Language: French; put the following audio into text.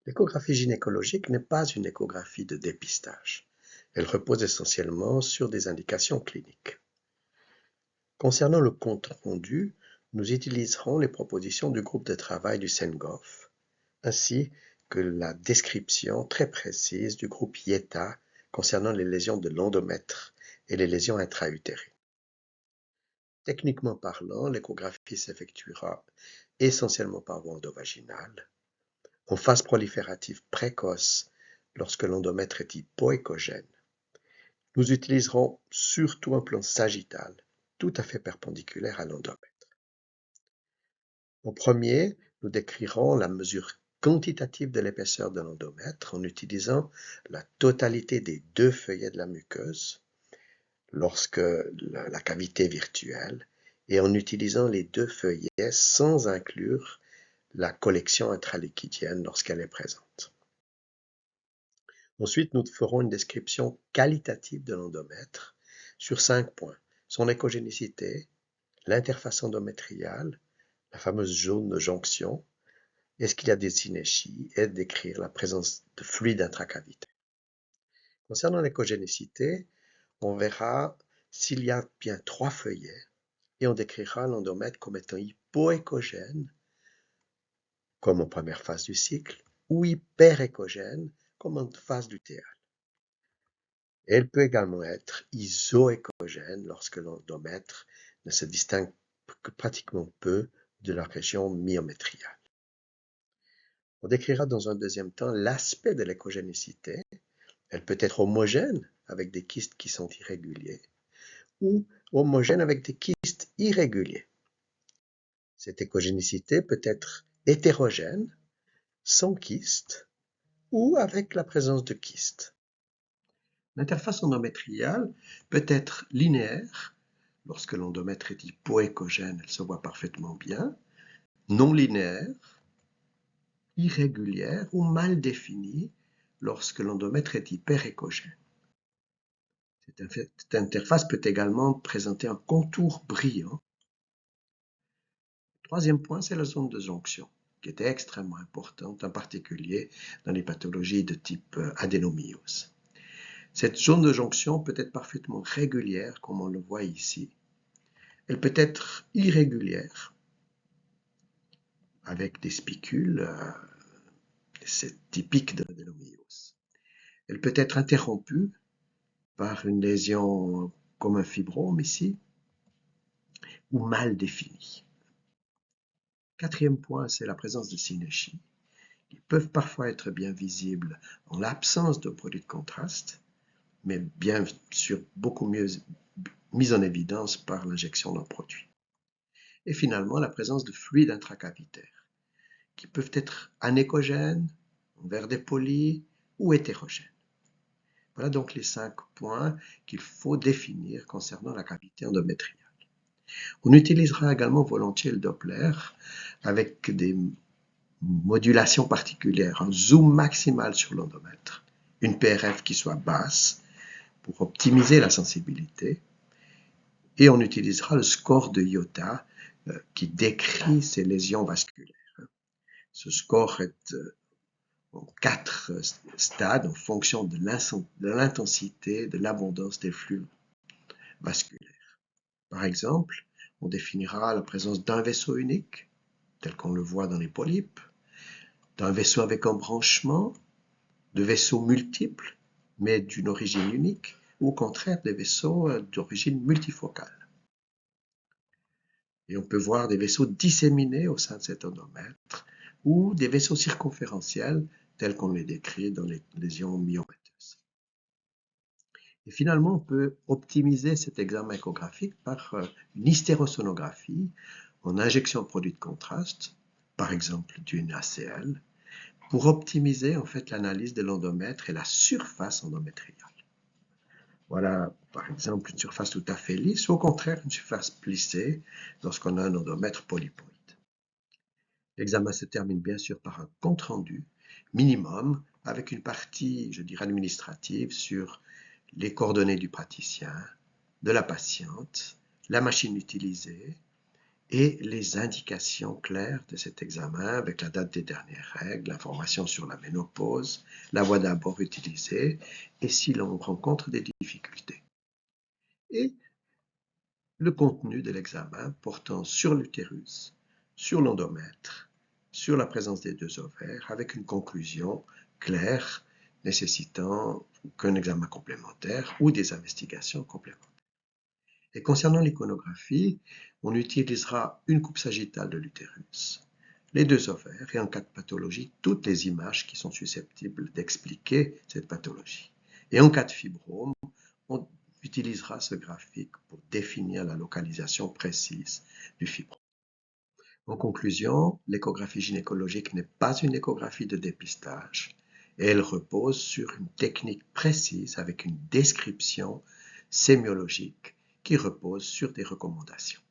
L'échographie gynécologique n'est pas une échographie de dépistage. Elle repose essentiellement sur des indications cliniques. Concernant le compte rendu, nous utiliserons les propositions du groupe de travail du SENGOF, ainsi que la description très précise du groupe IETA concernant les lésions de l'endomètre et les lésions intra-utérines. Techniquement parlant, l'échographie s'effectuera essentiellement par voie endovaginale, en phase proliférative précoce lorsque l'endomètre est hypoéchogène. Nous utiliserons surtout un plan sagittal, tout à fait perpendiculaire à l'endomètre. En premier, nous décrirons la mesure quantitative de l'épaisseur de l'endomètre en utilisant la totalité des deux feuillets de la muqueuse lorsque la cavité est virtuelle et en utilisant les deux feuillets sans inclure la collection intraliquidienne lorsqu'elle est présente. Ensuite, nous ferons une description qualitative de l'endomètre sur 5 points. Son échogénicité, l'interface endométriale, la fameuse zone de jonction, est-ce qu'il y a des synéchies et décrire la présence de fluide intracavitaire. Concernant l'échogénicité, on verra s'il y a bien 3 feuillets et on décrira l'endomètre comme étant hypoéchogène, comme en première phase du cycle, ou hyperéchogène, comme en phase lutéale. Elle peut également être isoéchogène lorsque l'endomètre ne se distingue que pratiquement peu de la région myométriale. On décrira dans un deuxième temps l'aspect de l'échogénicité. Elle peut être homogène avec des kystes qui sont irréguliers ou homogène avec des kystes irréguliers. Cette échogénicité peut être hétérogène, sans kyste ou avec la présence de kystes. L'interface endométriale peut être linéaire, lorsque l'endomètre est hypoéchogène, elle se voit parfaitement bien, non linéaire, irrégulière ou mal définie, lorsque l'endomètre est hyperéchogène. Cette interface peut également présenter un contour brillant. Le troisième point, c'est la zone de jonction, qui est extrêmement importante, en particulier dans les pathologies de type adénomyose. Cette zone de jonction peut être parfaitement régulière, comme on le voit ici. Elle peut être irrégulière, avec des spicules, c'est typique de l'adénomyose. Elle peut être interrompue par une lésion comme un fibrome ici, ou mal définie. Quatrième point, c'est la présence de synéchies, qui peuvent parfois être bien visibles en l'absence de produits de contraste, mais bien sûr beaucoup mieux mise en évidence par l'injection d'un produit. Et finalement, la présence de fluides intracavitaires, qui peuvent être anéchogènes, en verre dépoli ou hétérogènes. Voilà donc les 5 points qu'il faut définir concernant la cavité endométriale. On utilisera également volontiers le Doppler avec des modulations particulières, un zoom maximal sur l'endomètre, une PRF qui soit basse pour optimiser la sensibilité, et on utilisera le score de IOTA qui décrit ces lésions vasculaires. Ce score est en 4 stades en fonction de l'intensité, de l'abondance des flux vasculaires. Par exemple, on définira la présence d'un vaisseau unique, tel qu'on le voit dans les polypes, d'un vaisseau avec un branchement, de vaisseaux multiples, mais d'une origine unique, ou au contraire des vaisseaux d'origine multifocale. Et on peut voir des vaisseaux disséminés au sein de cet endomètre, ou des vaisseaux circonférentiels, tels qu'on les décrit dans les lésions myométeuses. Et finalement, on peut optimiser cet examen échographique par une hystérosonographie en injection de produits de contraste, par exemple du NaCl, pour optimiser en fait l'analyse de l'endomètre et la surface endométriale. Voilà, par exemple, une surface tout à fait lisse, ou au contraire, une surface plissée lorsqu'on a un endomètre polypoïde. L'examen se termine bien sûr par un compte-rendu minimum avec une partie, je dirais, administrative sur les coordonnées du praticien, de la patiente, la machine utilisée et les indications claires de cet examen avec la date des dernières règles, l'information sur la ménopause, la voie d'abord utilisée et si l'on rencontre des difficultés. Et le contenu de l'examen portant sur l'utérus, sur l'endomètre, sur la présence des deux ovaires avec une conclusion claire nécessitant qu'un examen complémentaire ou des investigations complémentaires. Et concernant l'iconographie, on utilisera une coupe sagittale de l'utérus, les deux ovaires et en cas de pathologie, toutes les images qui sont susceptibles d'expliquer cette pathologie. Et en cas de fibrome, on utilisera ce graphique pour définir la localisation précise du fibrome. En conclusion, l'échographie gynécologique n'est pas une échographie de dépistage et elle repose sur une technique précise avec une description sémiologique qui repose sur des recommandations.